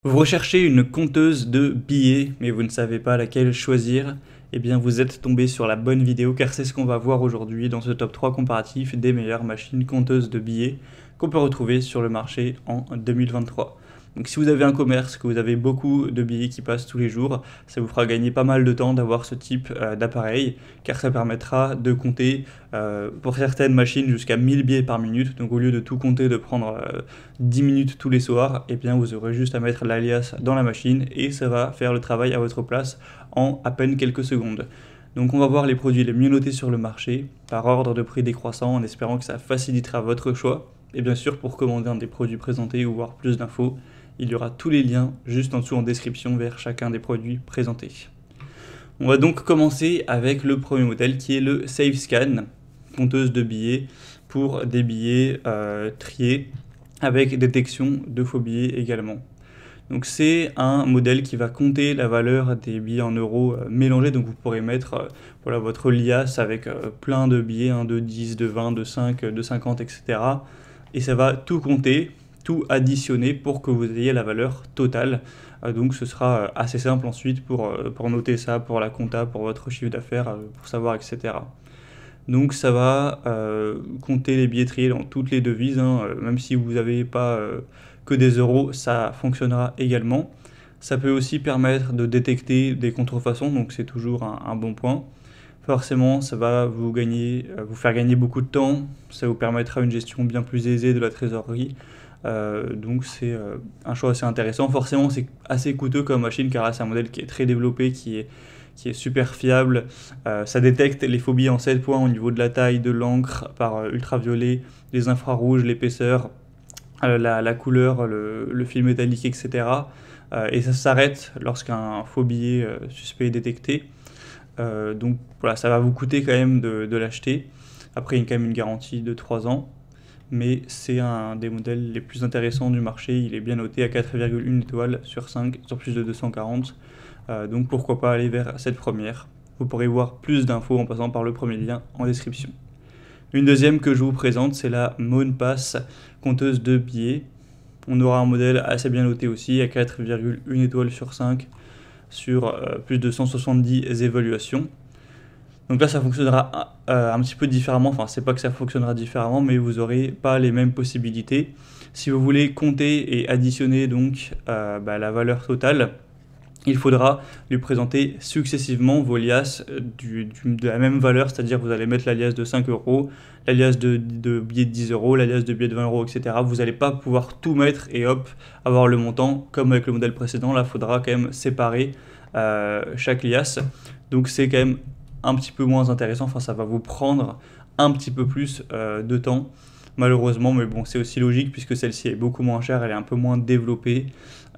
Vous recherchez une compteuse de billets, mais vous ne savez pas laquelle choisir? Eh bien, vous êtes tombé sur la bonne vidéo, car c'est ce qu'on va voir aujourd'hui dans ce top 3 comparatif des meilleures machines compteuses de billets qu'on peut retrouver sur le marché en 2023. Donc si vous avez un commerce, que vous avez beaucoup de billets qui passent tous les jours, ça vous fera gagner pas mal de temps d'avoir ce type d'appareil, car ça permettra de compter pour certaines machines jusqu'à 1000 billets par minute. Donc au lieu de tout compter, de prendre 10 minutes tous les soirs, eh bien vous aurez juste à mettre l'alias dans la machine et ça va faire le travail à votre place en à peine quelques secondes. Donc on va voir les produits les mieux notés sur le marché, par ordre de prix décroissant, en espérant que ça facilitera votre choix. Et bien sûr, pour commander un des produits présentés ou voir plus d'infos, il y aura tous les liens juste en dessous en description vers chacun des produits présentés. On va donc commencer avec le premier modèle qui est le SafeScan, compteuse de billets pour des billets triés avec détection de faux billets également. Donc c'est un modèle qui va compter la valeur des billets en euros mélangés, donc vous pourrez mettre voilà, votre liasse avec plein de billets, de 10, de 20, de 5, de 50, etc. Et ça va tout compter, tout additionner pour que vous ayez la valeur totale. Donc ce sera assez simple ensuite pour noter ça, pour la compta, pour votre chiffre d'affaires, pour savoir, etc. Donc ça va compter les billetteries dans toutes les devises, même si vous n'avez pas que des euros, ça fonctionnera également. Ça peut aussi permettre de détecter des contrefaçons, donc c'est toujours un bon point. Forcément, ça va vous faire gagner beaucoup de temps, ça vous permettra une gestion bien plus aisée de la trésorerie. Donc c'est un choix assez intéressant. Forcément, c'est assez coûteux comme machine car c'est un modèle qui est très développé, qui est super fiable. Ça détecte les phobies en 7 points au niveau de la taille, de l'encre, par ultraviolet, les infrarouges, l'épaisseur, la couleur, le fil métallique, etc. Et ça s'arrête lorsqu'un faux billet suspect est détecté. Donc voilà, ça va vous coûter quand même de l'acheter. Après, il y a quand même une garantie de 3 ans. Mais c'est un des modèles les plus intéressants du marché. Il est bien noté à 4,1 étoiles sur 5, sur plus de 240. Donc pourquoi pas aller vers cette première. Vous pourrez voir plus d'infos en passant par le premier lien en description. Une deuxième que je vous présente, c'est la MoonPass, compteuse de billets. On aura un modèle assez bien noté aussi, à 4,1 étoiles sur 5, sur plus de 170 évaluations. Donc là, ça fonctionnera un petit peu différemment. Enfin, c'est pas que ça fonctionnera différemment, mais vous n'aurez pas les mêmes possibilités. Si vous voulez compter et additionner donc la valeur totale, il faudra lui présenter successivement vos liasses de la même valeur, c'est-à-dire vous allez mettre la liasse de 5 euros, la liasse de billets de 10 euros, la liasse de billets de 20 euros, etc. Vous n'allez pas pouvoir tout mettre et hop, avoir le montant, comme avec le modèle précédent. Là, il faudra quand même séparer chaque liasse. Donc c'est quand même un petit peu moins intéressant, enfin ça va vous prendre un petit peu plus de temps, malheureusement, mais bon, c'est aussi logique puisque celle-ci est beaucoup moins chère, elle est un peu moins développée.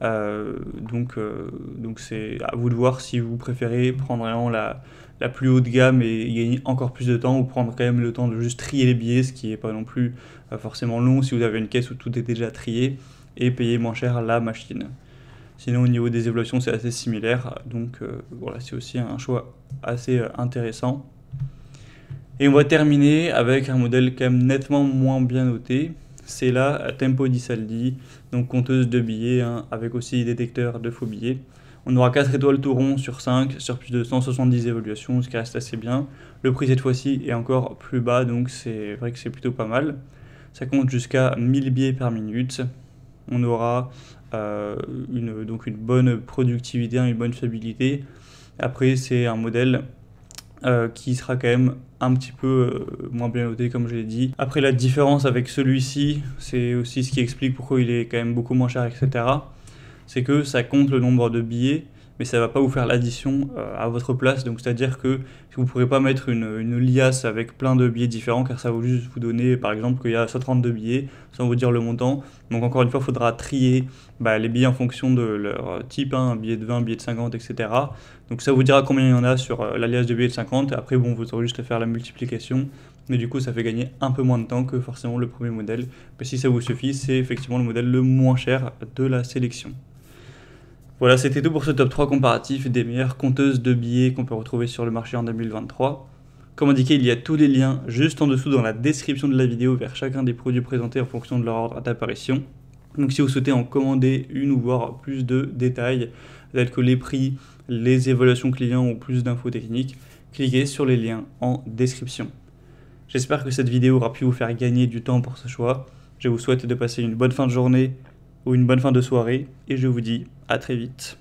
Donc c'est à vous de voir si vous préférez prendre vraiment la plus haute gamme et gagner encore plus de temps, ou prendre quand même le temps de juste trier les billets, ce qui n'est pas non plus forcément long si vous avez une caisse où tout est déjà trié, et payer moins cher la machine. Sinon au niveau des évaluations c'est assez similaire, donc voilà, c'est aussi un choix assez intéressant. Et on va terminer avec un modèle quand même nettement moins bien noté, c'est la Tempo di Saldi, donc compteuse de billets, avec aussi détecteur de faux billets. On aura 4 étoiles tout rond sur 5, sur plus de 170 évaluations, ce qui reste assez bien. Le prix cette fois-ci est encore plus bas, donc c'est vrai que c'est plutôt pas mal. Ça compte jusqu'à 1000 billets par minute. On aura donc une bonne productivité, une bonne fiabilité. Après, c'est un modèle qui sera quand même un petit peu moins bien noté, comme je l'ai dit. Après, la différence avec celui-ci, c'est aussi ce qui explique pourquoi il est quand même beaucoup moins cher, etc. C'est que ça compte le nombre de billets, mais ça ne va pas vous faire l'addition à votre place. Donc c'est-à-dire que vous ne pourrez pas mettre une liasse avec plein de billets différents, car ça va juste vous donner par exemple qu'il y a 132 billets sans vous dire le montant. Donc encore une fois, il faudra trier les billets en fonction de leur type, un billet de 20, billet de 50, etc. Donc ça vous dira combien il y en a sur la liasse de billets de 50. Après bon, vous aurez juste à faire la multiplication, mais du coup ça fait gagner un peu moins de temps que forcément le premier modèle. Mais si ça vous suffit, c'est effectivement le modèle le moins cher de la sélection. Voilà, c'était tout pour ce top 3 comparatif des meilleures compteuses de billets qu'on peut retrouver sur le marché en 2023. Comme indiqué, il y a tous les liens juste en dessous dans la description de la vidéo vers chacun des produits présentés en fonction de leur ordre d'apparition. Donc si vous souhaitez en commander une ou voir plus de détails, tels que les prix, les évaluations clients ou plus d'infos techniques, cliquez sur les liens en description. J'espère que cette vidéo aura pu vous faire gagner du temps pour ce choix. Je vous souhaite de passer une bonne fin de journée ou une bonne fin de soirée et je vous dis à très vite.